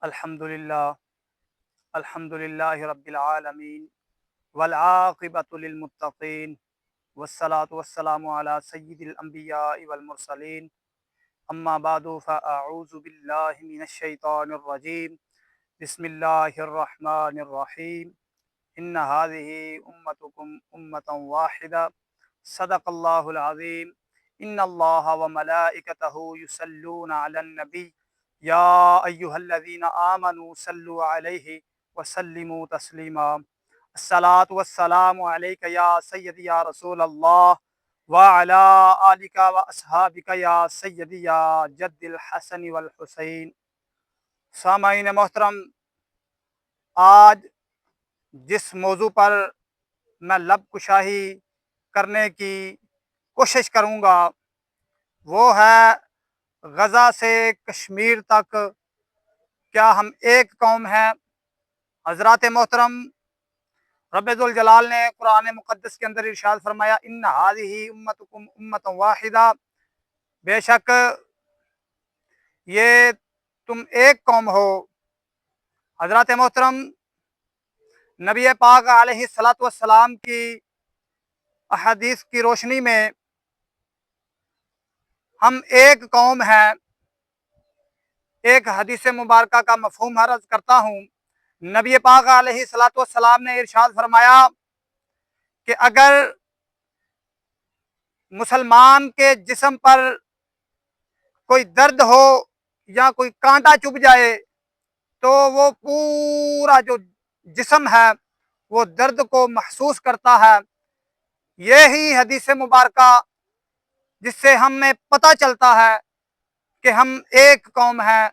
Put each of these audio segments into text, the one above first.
الحمدللہ الحمدللہ رب العالمین والعاقبۃ للمتقین والصلاة والسلام علی سید الانبیاء والمرسلین اما بعد فاعوذ باللہ من الشیطان الرجیم بسم اللہ الرحمن الرحیم ان هذه امتکم امۃ واحدہ صدق اللہ العظیم ان اللہ وملائکتہ یصلون علی النبی یا ایہا الذین آمنوا صلوا علیہ وسلموا تسلیما الصلاۃ والسلام علیک یا سیدی یا رسول اللہ وعلی آلک واصحابک یا سیدی یا جد الحسن والحسین۔ سامعین محترم، آج جس موضوع پر میں لب کشائی کرنے کی کوشش کروں گا وہ ہے غزہ سے کشمیر تک کیا ہم ایک قوم ہیں؟ حضرات محترم، رب ذوالجلال نے قرآن مقدس کے اندر ارشاد فرمایا ان هذه امتکم امۃ واحدہ، بے شک یہ تم ایک قوم ہو۔ حضرات محترم، نبی پاک علیہ الصلاۃ والسلام کی احادیث کی روشنی میں ہم ایک قوم ہیں۔ ایک حدیث مبارکہ کا مفہوم عرض کرتا ہوں۔ نبی پاک علیہ الصلاۃ والسلام نے ارشاد فرمایا کہ اگر مسلمان کے جسم پر کوئی درد ہو یا کوئی کانٹا چبھ جائے تو وہ پورا جو جسم ہے وہ درد کو محسوس کرتا ہے۔ یہی حدیث مبارکہ جس سے ہمیں پتہ چلتا ہے کہ ہم ایک قوم ہیں۔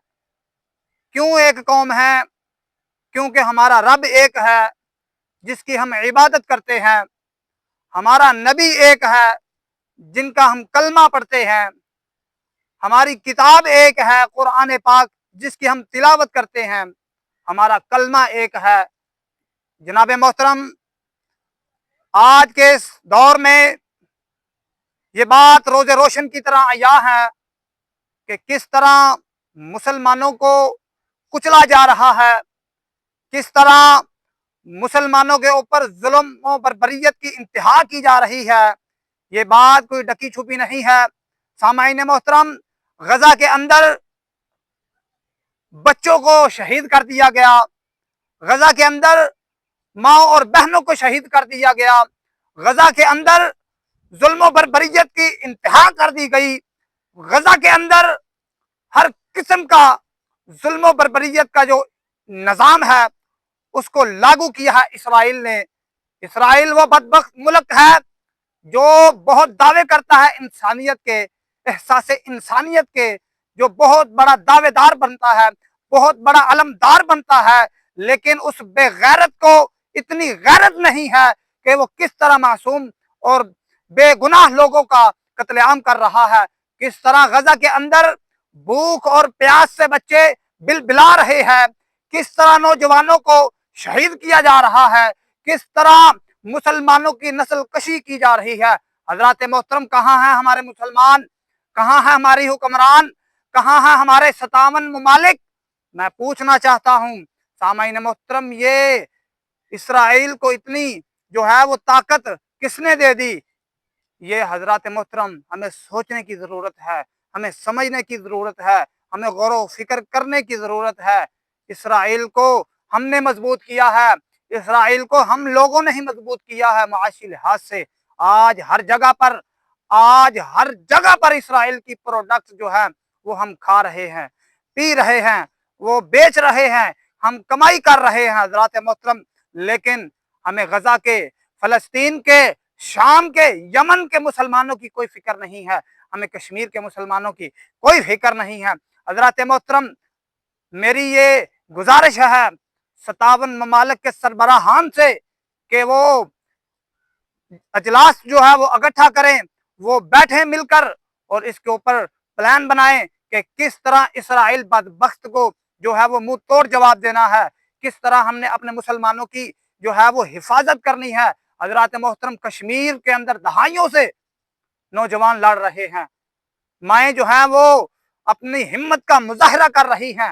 کیوں ایک قوم ہیں؟ کیونکہ ہمارا رب ایک ہے جس کی ہم عبادت کرتے ہیں، ہمارا نبی ایک ہے جن کا ہم کلمہ پڑھتے ہیں، ہماری کتاب ایک ہے قرآن پاک جس کی ہم تلاوت کرتے ہیں، ہمارا کلمہ ایک ہے۔ جناب محترم، آج کے اس دور میں یہ بات روز روشن کی طرح عیاں ہے کہ کس طرح مسلمانوں کو کچلا جا رہا ہے، کس طرح مسلمانوں کے اوپر ظلم و بربریت کی انتہا کی جا رہی ہے۔ یہ بات کوئی ڈکی چھپی نہیں ہے۔ سامعین محترم، غزہ کے اندر بچوں کو شہید کر دیا گیا، غزہ کے اندر ماں اور بہنوں کو شہید کر دیا گیا، غزہ کے اندر ظلم و بربریت کی انتہا کر دی گئی، غزہ کے اندر ہر قسم کا ظلم و بربریت کا جو نظام ہے اس کو لاگو کیا ہے اسرائیل نے۔ اسرائیل وہ بدبخت ملک ہے جو بہت دعوے کرتا ہے انسانیت کے، احساس انسانیت کے، جو بہت بڑا دعوے دار بنتا ہے، بہت بڑا علمدار بنتا ہے، لیکن اس بے غیرت کو اتنی غیرت نہیں ہے کہ وہ کس طرح معصوم اور بے گناہ لوگوں کا قتل عام کر رہا ہے، کس طرح غزہ کے اندر بھوک اور پیاس سے بچے بل بلا رہے ہیں، کس طرح نوجوانوں کو شہید کیا جا رہا ہے، کس طرح مسلمانوں کی نسل کشی کی جا رہی ہے۔ حضرات محترم، کہاں ہیں ہمارے مسلمان؟ کہاں ہیں ہماری حکمران؟ کہاں ہیں ہمارے 57 ممالک؟ میں پوچھنا چاہتا ہوں سامعین محترم، یہ اسرائیل کو اتنی جو ہے وہ طاقت کس نے دے دی؟ یہ حضرات محترم ہمیں سوچنے کی ضرورت ہے، ہمیں سمجھنے کی ضرورت ہے، ہمیں غور و فکر کرنے کی ضرورت ہے۔ اسرائیل کو ہم نے مضبوط کیا ہے، اسرائیل کو ہم لوگوں نے ہی مضبوط کیا ہے معاشی لحاظ سے۔ آج ہر جگہ پر اسرائیل کی پروڈکٹس جو ہے وہ ہم کھا رہے ہیں، پی رہے ہیں، وہ بیچ رہے ہیں، ہم کمائی کر رہے ہیں حضرات محترم، لیکن ہمیں غزہ کے، فلسطین کے، شام کے، یمن کے مسلمانوں کی کوئی فکر نہیں ہے، ہمیں کشمیر کے مسلمانوں کی کوئی فکر نہیں ہے۔ حضرات محترم، میری یہ گزارش ہے 57 ممالک کے سربراہان سے کہ وہ اجلاس جو ہے وہ اکٹھا کریں، وہ بیٹھیں مل کر اور اس کے اوپر پلان بنائیں کہ کس طرح اسرائیل بدبخت کو جو ہے وہ منہ توڑ جواب دینا ہے، کس طرح ہم نے اپنے مسلمانوں کی جو ہے وہ حفاظت کرنی ہے۔ حضرات محترم، کشمیر کے اندر دہائیوں سے نوجوان لڑ رہے ہیں، مائیں جو ہیں وہ اپنی ہمت کا مظاہرہ کر رہی ہیں،